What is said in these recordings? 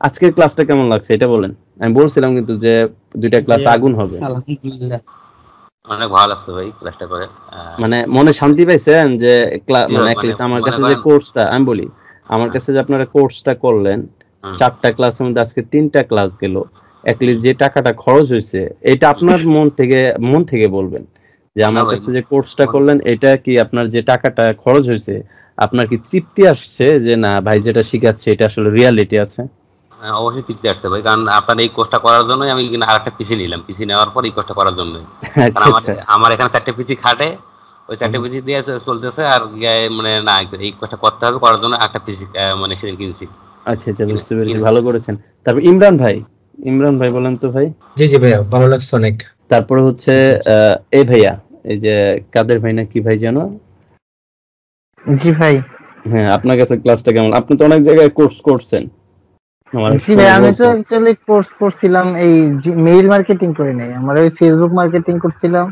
আজকের ক্লাসটা কেমন লাগছে এটা বলেন। আমি বলছিলাম কিন্তু যে দুইটা ক্লাস আগুন হবে। আলহামদুলিল্লাহ অনেক ভালো লাগছে ভাই ক্লাসটা করে। মানে মনে শান্তি পাইছেন যে মানে আমার কাছে যে কোর্সটা আমি বলি, আমার কাছে যে আপনারা কোর্সটা করলেন 4টা ক্লাসের মধ্যে আজকে 3টা ক্লাস গেল, অ্যাটলিস্ট যে টাকাটা খরচ হয়েছে এটা আপনার মন থেকে বলবেন যে আমার কাছে যে কোর্সটা করলেন এটা কি আপনার যে টাকাটা খরচ হয়েছে আপনার কি তৃপ্তি আসছে যে না ভাই যেটা শিখাচ্ছে এটা আসলে রিয়ালিটি আছে? অবশ্যই তৃপ্তি আসছে ভাই, কারণ আপনার এই কোর্সটা করার জন্যই আমি আরেকটা পিসি নিলাম। পিসি নেওয়ার পর এই কোর্সটা করার জন্য আমার এখানে 4টে পিসি খাটে, ওই 4টে পিসি দিয়ে চলতেছে। আর মানে না এই কোর্সটা করতে হবে, করার জন্য একটা পিসি মানে সেদিন কিনছি। আচ্ছা আচ্ছা, বুঝতে পেরেছি, ভালো করেছেন। তারপর ইমরান ভাই বলেন তো ভাই। জি জি ভাইয়া, ভালো লাগছে অনেক। তারপরে হচ্ছে এই ভাইয়া, এই যে কাদের ভাই না কি ভাই জানো? জি ভাই। হ্যাঁ, আপনার কাছে ক্লাসটা কেমন? আপনি তো অনেক জায়গায় কোর্স করছেন। জি ভাই, আমি তো অ্যাকচুয়ালি কোর্স করছিলাম এই মেইল মার্কেটিং করে নাই, আমার ওই ফেসবুক মার্কেটিং করছিলাম,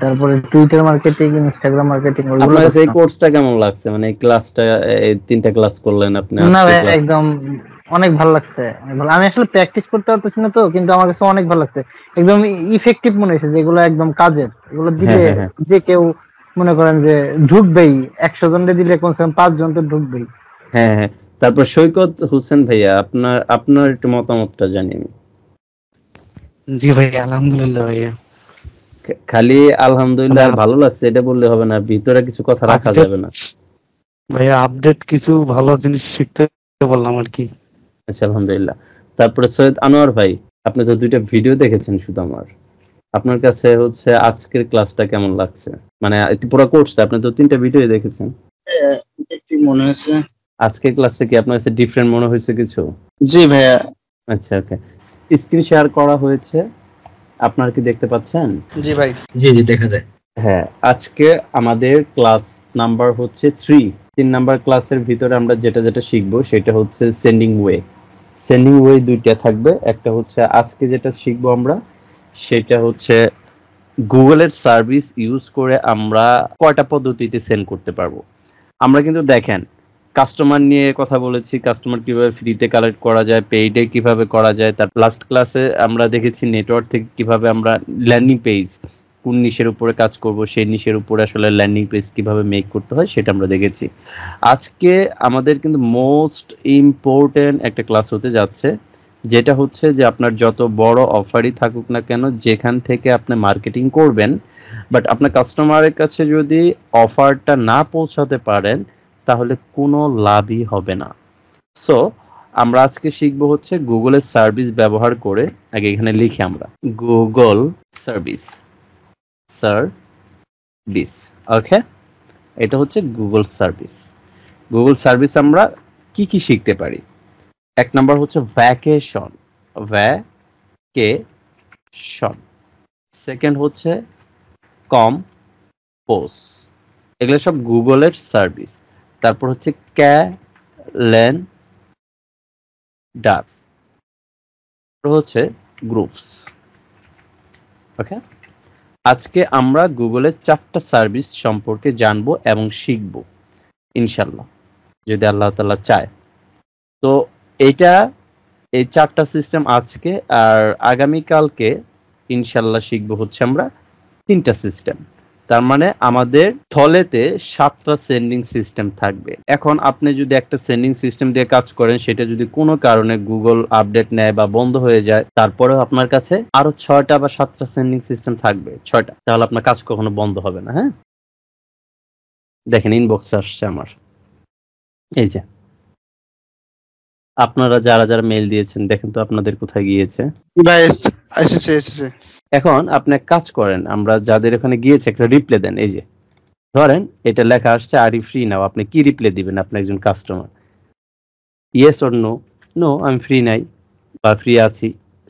তারপরে টুইটার মার্কেটিং, ইনস্টাগ্রাম মার্কেটিং। আপনার কাছে এই কোর্সটা কেমন লাগছে? মানে এই ক্লাসটা, এই 3টা ক্লাস করলেন আপনি? না ভাই, একদম অনেক ভালো লাগছে। আমি আসলে প্র্যাকটিস করতে পারতেছি না তো, কিন্তু আমার কাছে অনেক ভালো লাগছে, একদম ইফেক্টিভ মনে হয়েছে, যেগুলো একদম কাজের, এগুলো দিলে যে কেউ মনে করেন যে ঢুকবেই, 100 জনকে দিলে কমসে কম 5 জন তো ঢুকবেই। হ্যাঁ হ্যাঁ। তারপর সৈকত হোসেন ভাইয়া, আপনার একটু মতামতটা জানি আমি। জি ভাই, আলহামদুলিল্লাহ ভাইয়া। খালি আলহামদুলিল্লাহ ভালো লাগছে এটা বললে হবে না, ভিতরে কিছু কথা রাখা যাবে না ভাইয়া। আপডেট কিছু ভালো জিনিস শিখতে বললাম আর কি। আচ্ছা, আলহামদুলিল্লাহ। তারপরে সৈয়দ আনোয়ার ভাই, আপনি তো 2টা ভিডিও দেখেছেন শুধু, আপনার কাছে হচ্ছে আজকের ক্লাসটা কেমন লাগছে? মানে পুরো কোর্সটা আপনি তো 3টা ভিডিও দেখেছেন, একটু মনে হয়েছে। আজকের ক্লাসটা কি আপনার কাছে ডিফারেন্ট মনে হয়েছে কিছু? জি ভাইয়া। আচ্ছা, ওকে। স্ক্রিন শেয়ার করা হয়েছে, আপনারা কি দেখতে পাচ্ছেন? জি ভাই। জি জি, দেখা যায়। হ্যাঁ, আজকে আমাদের ক্লাস নাম্বার হচ্ছে 3 নাম্বার ক্লাসের ভিতরে আমরা যেটা শিখবো সেটা হচ্ছে সেন্ডিং ওয়ে 2টা থাকবে। একটা হচ্ছে আজকে যেটা শিখবো আমরা সেটা হচ্ছে গুগলের সার্ভিস ইউজ করে আমরা কয়টা পদ্ধতিতে সেন্ড করতে পারবো। আমরা কিন্তু দেখেন কাস্টমার নিয়ে কথা বলেছি, কাস্টমার কিভাবে ফ্রিতে কালেক্ট করা যায়, পেইডে কিভাবে করা যায়। তার লাস্ট ক্লাসে আমরা দেখেছি নেটওয়ার্ক থেকে কিভাবে আমরা ল্যান্ডিং পেজ, কোন নিশের উপরে কাজ করব সেই নিশের উপরে আসলে ল্যান্ডিং পেজ কিভাবে মেক করতে হয় সেটা আমরা দেখেছি। আজকে আমাদের কিন্তু মোস্ট ইম্পর্টেন্ট একটা ক্লাস হতে যাচ্ছে, যেটা হচ্ছে যে আপনার যত বড় অফারই থাকুক না কেন, যেখান থেকে আপনি মার্কেটিং করবেন, বাট আপনার কাস্টমারের কাছে যদি অফারটা না পৌঁছাতে পারেন তাহলে কোনো লাভই হবে না। সো আমরা আজকে শিখবো হচ্ছে গুগলের সার্ভিস ব্যবহার করে, আগে এখানে লিখি আমরা গুগল সার্ভিস, ওকে। এটা হচ্ছে গুগল সার্ভিস। আমরা কি শিখতে পারি? 1 নাম্বার হচ্ছে ভ্যাকেশন, সেকেন্ড হচ্ছে কম্পোজ, এগুলো সব গুগলের সার্ভিস। তারপর হচ্ছে ক্যালেন্ডার, হচ্ছে গ্রুপস, ওকে। আজকে আমরা গুগলের 4টা সার্ভিস সম্পর্কে জানবো এবং শিখবো ইনশাল্লাহ, যদি আল্লাহ তাআলা চায়। তো এই 4টা সিস্টেম আজকে, আর আগামীকালকে ইনশাল্লাহ শিখবো হচ্ছে আমরা 3টা সিস্টেম। তার মানে আমাদের থলেতে 7টা সেন্ডিং সিস্টেম থাকবে। এখন আপনি যদি একটা সেন্ডিং সিস্টেম দিয়ে কাজ করেন, সেটা যদি কোনো কারণে গুগল আপডেট নেয় বা বন্ধ হয়ে যায়, তারপরেও আপনার কাছে আরো 6টা বা 7টা সেন্ডিং সিস্টেম থাকবে, 6টা, তাহলে আপনার কাজ কখনো বন্ধ হবে না। হ্যাঁ, দেখেন ইনবক্সে আসছে আমার, এই যে আপনারা যারা মেইল দিয়েছেন দেখেন তো আপনাদের কোথায় গিয়েছে। এসেছে। এখন আপনি কাজ করেন, আমরা যাদের এখানে গিয়েছে একটা রিপ্লে দেন। এই যে ধরেন এটা লেখা আসছে আর ইউ ফ্রি নাও, আপনি কি রিপ্লে দিবেন? আপনি একজন কাস্টমার, ইয়েস অর নো আমি ফ্রি নাই বা ফ্রি আছি,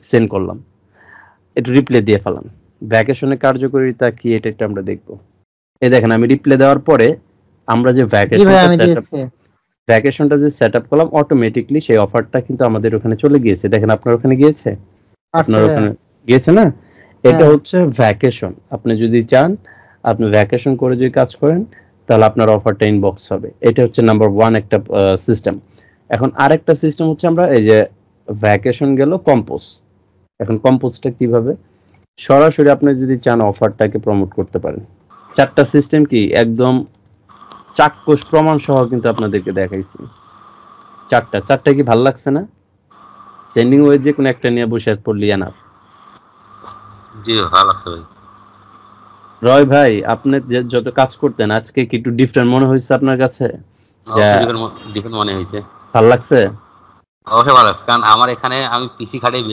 সেন্ড করলাম, একটু রিপ্লে দিয়ে ফেলাম। ভ্যাকেশনের কার্যকারিতা কি এটা একটু আমরা দেখবো। এই দেখেন আমি রিপ্লে দেওয়ার পরে আমরা যে ভ্যাকেশনটা যে সেট আপ করলাম, অটোমেটিকলি সেই অফারটা কিন্তু আমাদের ওখানে চলে গিয়েছে। দেখেন আপনার ওখানে গিয়েছে, আপনার ওখানে গিয়েছে না? এটা হচ্ছে ভ্যাকেশন। আপনি যদি চান আপনি ভ্যাকেশন করে যদি কাজ করেন তাহলে আপনার অফারটা ইনবক্স হবে। এটা হচ্ছে নাম্বার 1 একটা সিস্টেম। এখন আরেকটা সিস্টেম হচ্ছে আমরা এই যে ভ্যাকেশন গেল কম্পোজ। এখন কম্পোজটা কিভাবে সরাসরি আপনি যদি চান অফারটাকে প্রমোট করতে পারেন। চারটা সিস্টেম কি একদম চাক্ষুষ প্রমাণ সহ কিন্তু আপনাদেরকে দেখাইছি। চারটা কি ভালো লাগছে না? সেন্ডিং ওয়ে যে কোনো একটা নিয়ে বসে পড়লি না। জি ভালো লাগছে ভাই। রয় ভাই, আপনি যে যত কাজ করতেন আজকে কি একটু ডিফারেন্ট মনে হয়েছে আপনার কাছে? ডিফারেন্ট মনে হয়েছে। ভালো লাগছে? অবশ্যই ভালো লাগছে, কারণ আমার এখানে আমি পিসি খাটাই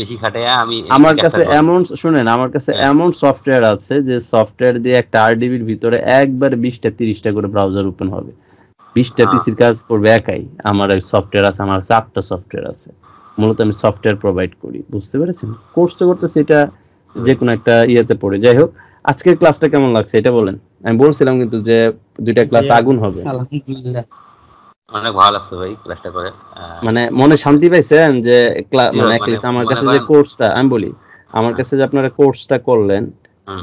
বেশি খাটাই আমি। আমার কাছে এমন শুনেন, আমার কাছে এমন সফটওয়্যার আছে যে সফটওয়্যার দিয়ে একটা আরডিবির ভিতরে একবার 20টা 30টা করে ব্রাউজার ওপেন হবে, 20টা পিসির কাজ করবে একাই। আমার সফটওয়্যার আছে, আমার 4টা সফটওয়্যার আছে। মূলত আমি সফটওয়্যার প্রোভাইড করি, বুঝতে পেরেছেন? কোর্স তো করতেছি, এটা যে কোনো একটা ইয়েতে পড়ে। যাই হোক, আজকের ক্লাসটা কেমন লাগছে এটা বলেন। আমি বলছিলাম কিন্তু যে দুইটা ক্লাস আগুন হবে। আলহামদুলিল্লাহ অনেক ভালো লাগছে ভাই ক্লাসটা করে। মানে মনে শান্তি পাইছেন যে মানে আমার কাছে যে কোর্সটা, আমি বলি আমার কাছে যে আপনারা কোর্সটা করলেন,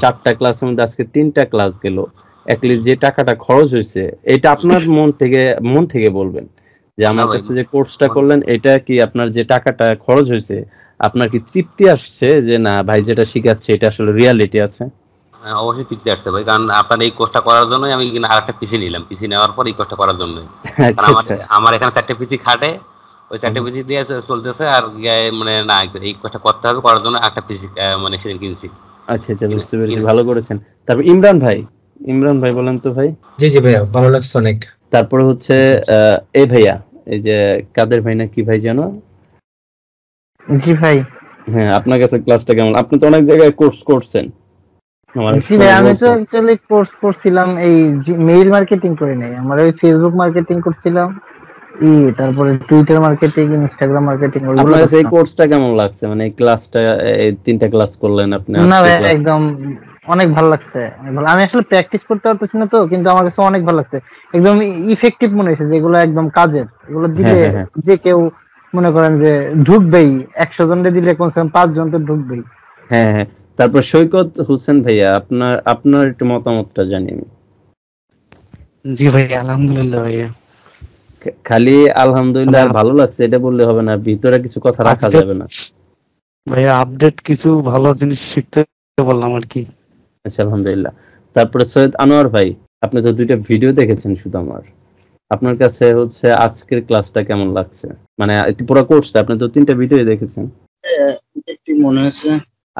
4টা ক্লাসের মধ্যে আজকে 3টা ক্লাস গেল, অ্যাটলিস্ট যে টাকাটা খরচ হয়েছে এটা আপনার মন থেকে বলবেন যে আমার কাছে যে কোর্সটা করলেন এটা কি আপনার যে টাকাটা খরচ হয়েছে আপনার কি তৃপ্তি আসছে যে না ভাই যেটা শিখাচ্ছে এটা আসলে রিয়ালিটি আছে? অবশ্যই তৃপ্তি আসছে ভাই, কারণ আপনার এই কোর্সটা করার জন্যই আমি আরেকটা পিসি নিলাম। পিসি নেওয়ার পর এই কোর্সটা করার জন্যই। আমার এখানে 4টে পিসি খাটে, ওই 4টে পিসি দিয়ে চলতেছে আর মানে না এই কোর্সটা করতে হবে, করার জন্য একটা পিসি মানে সেদিন কিনছি। আচ্ছা বুঝতে পেরেছি, ভালো করেছেন। তারপর ইমরান ভাই বলেন তো ভাই। জি ভাইয়া ভালো লাগছে অনেক। তারপরে হচ্ছে এই ভাইয়া, এই যে কাদের ভাই না কি ভাই জানো? জি ভাই। হ্যাঁ, আপনার কাছে ক্লাসটা কেমন? আপনি তো অনেক জায়গায় কোর্স করছেন। জি ভাই, আমি তো অ্যাকচুয়ালি কোর্স করছিলাম এই মেইল মার্কেটিং করে নাই, আমার ওই ফেসবুক মার্কেটিং করছিলাম, তারপরে টুইটার মার্কেটিং, ইনস্টাগ্রাম মার্কেটিং। আপনার কাছে এই কোর্সটা কেমন লাগছে? মানে এই ক্লাসটা, এই 3টা ক্লাস করলেন আপনি? না ভাই, একদম অনেক ভালো লাগছে। আমি আসলে প্র্যাকটিস করতে পারতেছি না তো, কিন্তু আমার কাছে অনেক ভালো লাগছে। একদম ইফেক্টিভ মনে হয়েছে, যেগুলো একদম কাজের, এগুলো দিলে যে কেউ মনে করেন যে ঢুকবেই। 100 জনকে দিলে কমসে কম 5 জন তো ঢুকবেই। হ্যাঁ। তারপর সৈকত হোসেন ভাইয়া, আপনার একটু মতামতটা জানি আমি। জি ভাই আলহামদুলিল্লাহ ভাইয়া। খালি আলহামদুলিল্লাহ ভালো লাগছে এটা বললে হবে না, ভিতরে কিছু কথা রাখা যাবে না ভাইয়া। আপডেট কিছু ভালো জিনিস শিখতে বললাম আর কি। আচ্ছা আলহামদুলিল্লাহ। তারপরে সৈয়দ আনোয়ার ভাই, আপনি তো 2টা ভিডিও দেখেছেন শুধু, আপনার কাছে হচ্ছে আজকের ক্লাসটা কেমন লাগছে? মানে পুরো কোর্সটা আপনি তো 3টা ভিডিও দেখেছেন, কি মনে হয়েছে?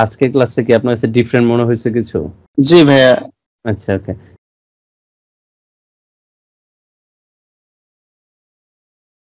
আজকের ক্লাসটা কি আপনার কাছে ডিফারেন্ট মনে হয়েছে কিছু? জি ভাইয়া। আচ্ছা ওকে।